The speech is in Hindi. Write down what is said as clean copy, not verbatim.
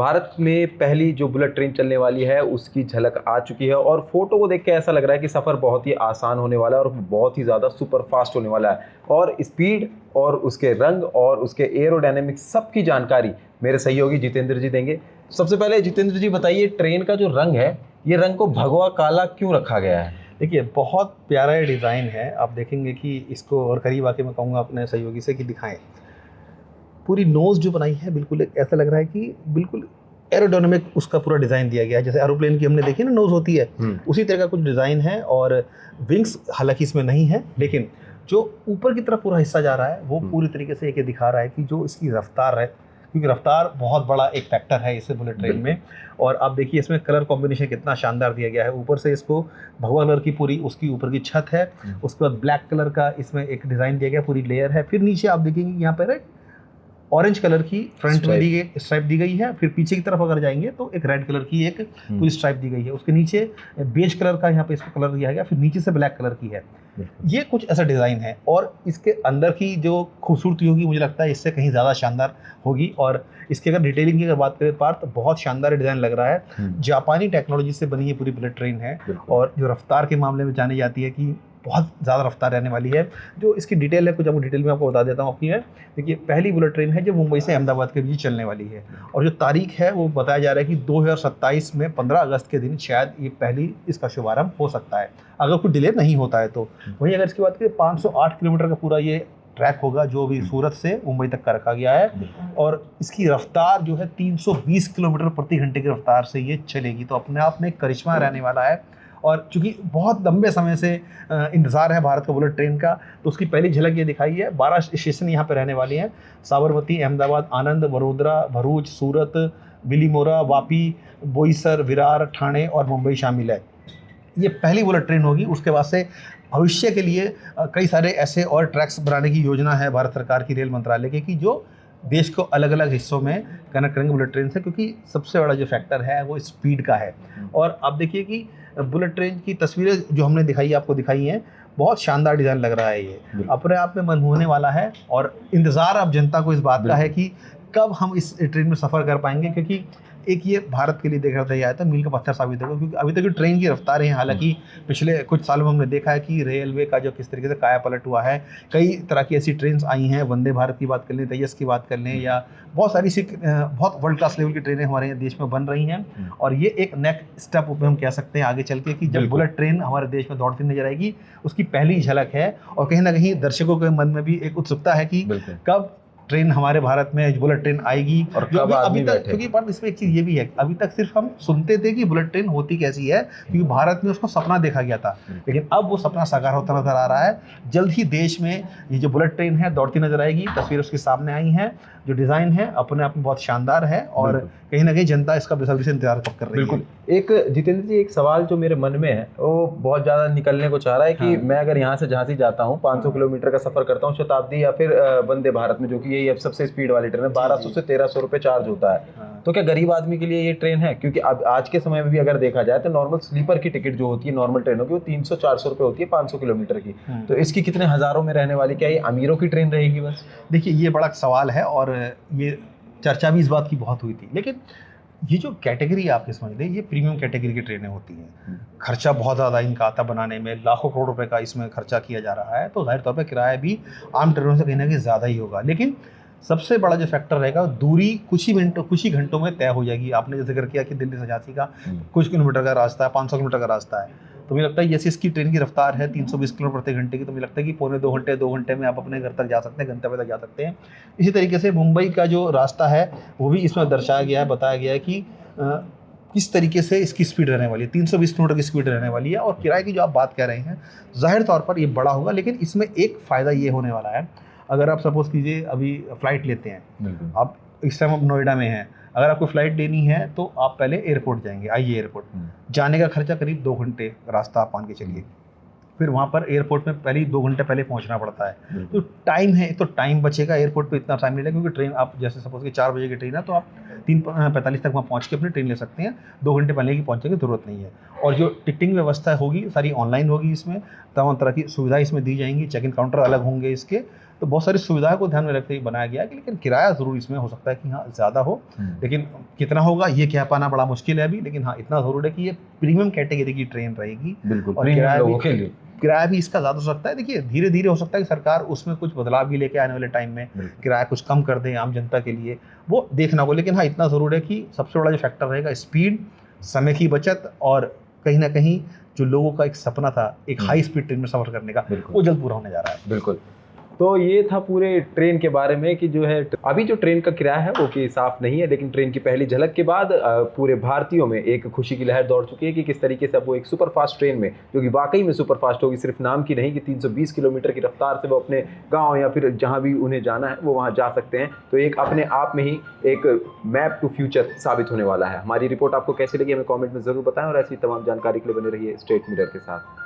भारत में पहली जो बुलेट ट्रेन चलने वाली है उसकी झलक आ चुकी है और फोटो को देख के ऐसा लग रहा है कि सफ़र बहुत ही आसान होने वाला है और बहुत ही ज़्यादा सुपर फास्ट होने वाला है। और स्पीड और उसके रंग और उसके एरोडायनेमिक्स सबकी जानकारी मेरे सहयोगी जितेंद्र जी देंगे। सबसे पहले जितेंद्र जी बताइए, ट्रेन का जो रंग है, ये रंग को भगवा काला क्यों रखा गया है? देखिए, बहुत प्यारा ये डिज़ाइन है। आप देखेंगे कि इसको और करीब आके मैं कहूँगा अपने सहयोगी से कि दिखाएं। पूरी नोज़ जो बनाई है बिल्कुल एक ऐसा लग रहा है कि बिल्कुल एरोडायनामिक उसका पूरा डिज़ाइन दिया गया है। जैसे एरोप्लेन की हमने देखी ना नोज़ होती है, उसी तरह का कुछ डिज़ाइन है। और विंग्स हालांकि इसमें नहीं है, लेकिन जो ऊपर की तरफ पूरा हिस्सा जा रहा है वो पूरी तरीके से ये दिखा रहा है कि जो इसकी रफ्तार है, क्योंकि रफ्तार बहुत बड़ा एक फैक्टर है इस बुलेट ट्रेन में। और आप देखिए इसमें कलर कॉम्बिनेशन कितना शानदार दिया गया है। ऊपर से इसको भगवा कलर की पूरी उसकी ऊपर की छत है, उसके बाद ब्लैक कलर का इसमें एक डिज़ाइन दिया गया, पूरी लेयर है। फिर नीचे आप देखेंगे यहाँ पर ऑरेंज कलर की फ्रंट में दी गई स्ट्राइप दी गई है। फिर पीछे की तरफ अगर जाएंगे तो एक रेड कलर की एक पूरी स्ट्राइप दी गई है। उसके नीचे बेज कलर का यहाँ पे इसको कलर दिया गया, फिर नीचे से ब्लैक कलर की है। ये कुछ ऐसा डिज़ाइन है और इसके अंदर की जो खूबसूरती होगी मुझे लगता है इससे कहीं ज़्यादा शानदार होगी। और इसकी अगर डिटेलिंग की अगर बात करें पार्थ, तो बहुत शानदार डिज़ाइन लग रहा है। जापानी टेक्नोलॉजी से बनी ये पूरी बुलेट ट्रेन है और जो रफ्तार के मामले में जानी जाती है कि बहुत ज़्यादा रफ्तार रहने वाली है। जो इसकी डिटेल है कुछ आपको डिटेल में आपको बता देता हूँ अपनी है। देखिए, पहली बुलेट ट्रेन है जो मुंबई से अहमदाबाद के बीच चलने वाली है और जो तारीख है वो बताया जा रहा है कि 2027 में 15 अगस्त के दिन शायद ये पहली इसका शुभारंभ हो सकता है, अगर कुछ डिले नहीं होता है तो। वहीं अगर इसकी बात करें 508 किलोमीटर का पूरा ये ट्रैक होगा जो भी सूरत से मुंबई तक का रखा गया है। और इसकी रफ्तार जो है 320 किलोमीटर प्रति घंटे की रफ्तार से ये चलेगी, तो अपने आप में एक करिश्मा रहने वाला है। और चूंकि बहुत लंबे समय से इंतज़ार है भारत का बुलेट ट्रेन का, तो उसकी पहली झलक ये दिखाई है। 12 स्टेशन यहाँ पे रहने वाली हैं। साबरमती, अहमदाबाद, आनंद, वडोदरा, भरूच, सूरत, बिलीमोरा, वापी, बोईसर, विरार, ठाणे और मुंबई शामिल है। ये पहली बुलेट ट्रेन होगी। उसके बाद से भविष्य के लिए कई सारे ऐसे और ट्रैक्स बनाने की योजना है भारत सरकार की रेल मंत्रालय की, कि जो देश को अलग अलग हिस्सों में कनेक्ट करेंगे बुलेट ट्रेन से, क्योंकि सबसे बड़ा जो फैक्टर है वो स्पीड का है। और आप देखिए कि बुलेट ट्रेन की तस्वीरें जो हमने दिखाई आपको दिखाई हैं, बहुत शानदार डिज़ाइन लग रहा है। ये अपने आप में मनमोहने वाला है और इंतज़ार अब जनता को इस बात का है कि कब हम इस ट्रेन में सफ़र कर पाएंगे, क्योंकि एक ये भारत के लिए देखा जाए तो मील का पत्थर साबित होगा। क्योंकि अभी तक जो ट्रेन की रफ्तार है, हालांकि पिछले कुछ सालों में हमने देखा है कि रेलवे का जो किस तरीके से काया पलट हुआ है। कई तरह की ऐसी ट्रेन आई हैं, वंदे भारत की बात कर लें, तेजस की बात कर लें, या बहुत सारी सी बहुत वर्ल्ड क्लास लेवल की ट्रेनें हमारे यहाँ देश में बन रही हैं। और ये एक नेक्स्ट स्टेप हम कह सकते हैं आगे चल के, कि जब बुलेट ट्रेन हमारे देश में दौड़ती नजर आएगी, उसकी पहली झलक है। और कहीं ना कहीं दर्शकों के मन में भी एक उत्सुकता है कि कब ट्रेन हमारे भारत में बुलेट ट्रेन आएगी और कब अभी तक, क्योंकि बात इसमें एक चीज़ ये भी है, अभी तक सिर्फ हम सुनते थे कि बुलेट ट्रेन होती कैसी है, क्योंकि भारत में उसको सपना देखा गया था। लेकिन अब वो सपना साकार होता नजर आ रहा है। जल्द ही देश में ये जो बुलेट ट्रेन है दौड़ती नजर आएगी। तस्वीर उसके सामने आई हैं। जो डिज़ाइन है अपने आप में बहुत शानदार है और कहीं ना कहीं जनता इसका बेसब्री से इंतजार कर रही है। एक जितेंद्र जी, एक सवाल जो मेरे मन में है वो बहुत ज़्यादा निकलने को चाह रहा है कि मैं अगर यहाँ से झांसी जाता हूँ, 500 किलोमीटर का सफ़र करता हूँ शताब्दी या फिर वंदे भारत में, जो कि यही अब सबसे स्पीड वाली ट्रेन है, 1200 से 1300 रुपये चार्ज होता है। तो क्या गरीब आदमी के लिए ये ट्रेन है? क्योंकि अब आज के समय में भी अगर देखा जाए तो नॉर्मल स्लीपर की टिकट जो होती है नॉर्मल ट्रेनों की, वो 300-400 रुपये होती है 500 किलोमीटर की। तो इसकी कितने हज़ारों में रहने वाली, क्या ये अमीरों की ट्रेन रहेगी बस? देखिए, ये बड़ा सवाल है और ये चर्चा भी इस बात की बहुत हुई थी। लेकिन ये जो कैटेगरी आपके समझ लें, ये प्रीमियम कैटेगरी की ट्रेनें होती हैं। खर्चा बहुत ज़्यादा इनका आता बनाने में, लाखों करोड़ रुपए का इसमें खर्चा किया जा रहा है, तो जाहिर तौर पे किराया भी आम ट्रेनों से कहीं ना कहीं ज़्यादा ही होगा। लेकिन सबसे बड़ा जो फैक्टर रहेगा, दूरी कुछ ही घंटों में तय हो जाएगी। आपने जैसे जिक्र किया कि दिल्ली से झांसी का कुछ किलोमीटर का रास्ता है, 500 किलोमीटर का रास्ता है, तो मुझे लगता है जैसे इसकी ट्रेन की रफ्तार है 320 किलोमीटर प्रति घंटे की, तो मुझे लगता है कि पौने 2 घंटे में आप अपने घर तक जा सकते हैं, गंतव्य तक जा सकते हैं। इसी तरीके से मुंबई का जो रास्ता है वो भी इसमें दर्शाया गया है, बताया गया है कि किस तरीके से इसकी स्पीड रहने वाली है। 320 किलोमीटर की स्पीड रहने वाली है। और किराए की जो आप बात कह रहे हैं, जाहिर तौर पर ये बड़ा होगा, लेकिन इसमें एक फ़ायदा ये होने वाला है, अगर आप सपोज़ कीजिए अभी फ़्लाइट लेते हैं, आप इस टाइम आप नोएडा में हैं, अगर आपको फ़्लाइट लेनी है तो आप पहले एयरपोर्ट जाएंगे, आइए एयरपोर्ट जाने का खर्चा करीब 2 घंटे रास्ता आप मान के चलिए। फिर वहाँ पर एयरपोर्ट में पहले 2 घंटे पहले पहुँचना पड़ता है। तो टाइम है, तो टाइम बचेगा, एयरपोर्ट पे इतना टाइम नहीं लगेगा, क्योंकि ट्रेन आप जैसे सपोज़ कि 4 बजे की ट्रेन है तो आप 3:45 तक वहाँ पहुँच के अपनी ट्रेन ले सकते हैं। 2 घंटे पहले की पहुँचने की ज़रूरत नहीं है। और जो टिकटिंग व्यवस्था होगी सारी ऑनलाइन होगी। इसमें तमाम तरह की सुविधाएँ इसमें दी जाएंगी। चेक इन काउंटर अलग होंगे इसके। तो बहुत सारी सुविधाओं को ध्यान में रखते हुए बनाया गया है, लेकिन किराया ज़रूर इसमें हो सकता है कि हाँ ज़्यादा हो, लेकिन कितना होगा ये कह पाना बड़ा मुश्किल है अभी, लेकिन हाँ इतना ज़रूर है कि ये प्रीमियम कैटेगरी की ट्रेन रहेगी। बिल्कुल, और प्रीमियम लोगों के लिए किराया भी इसका ज़्यादा हो सकता है। देखिए धीरे धीरे हो सकता है कि सरकार उसमें कुछ बदलाव भी लेके आने वाले टाइम में किराया कुछ कम कर दें आम जनता के लिए, वो देखना होगा। लेकिन हाँ इतना ज़रूर है कि सबसे बड़ा जो फैक्टर रहेगा स्पीड, समय की बचत, और कहीं ना कहीं जो लोगों का एक सपना था एक हाई स्पीड ट्रेन में सफ़र करने का, वो जल्द पूरा होने जा रहा है। बिल्कुल। तो ये था पूरे ट्रेन के बारे में कि जो है अभी जो ट्रेन का किराया है वो कि साफ नहीं है, लेकिन ट्रेन की पहली झलक के बाद पूरे भारतीयों में एक खुशी की लहर दौड़ चुकी है कि किस तरीके से अब वो एक सुपर फास्ट ट्रेन में, जो कि वाकई में सुपर फास्ट होगी, सिर्फ नाम की नहीं, कि 320 किलोमीटर की रफ्तार से वो अपने गाँव या फिर जहाँ भी उन्हें जाना है वो वहाँ जा सकते हैं। तो एक अपने आप में ही एक मैप टू फ्यूचर साबित होने वाला है। हमारी रिपोर्ट आपको कैसी लगी हमें कॉमेंट में ज़रूर बताएं, और ऐसी तमाम जानकारी के लिए बने रहिए स्ट्रेट मिरर के साथ।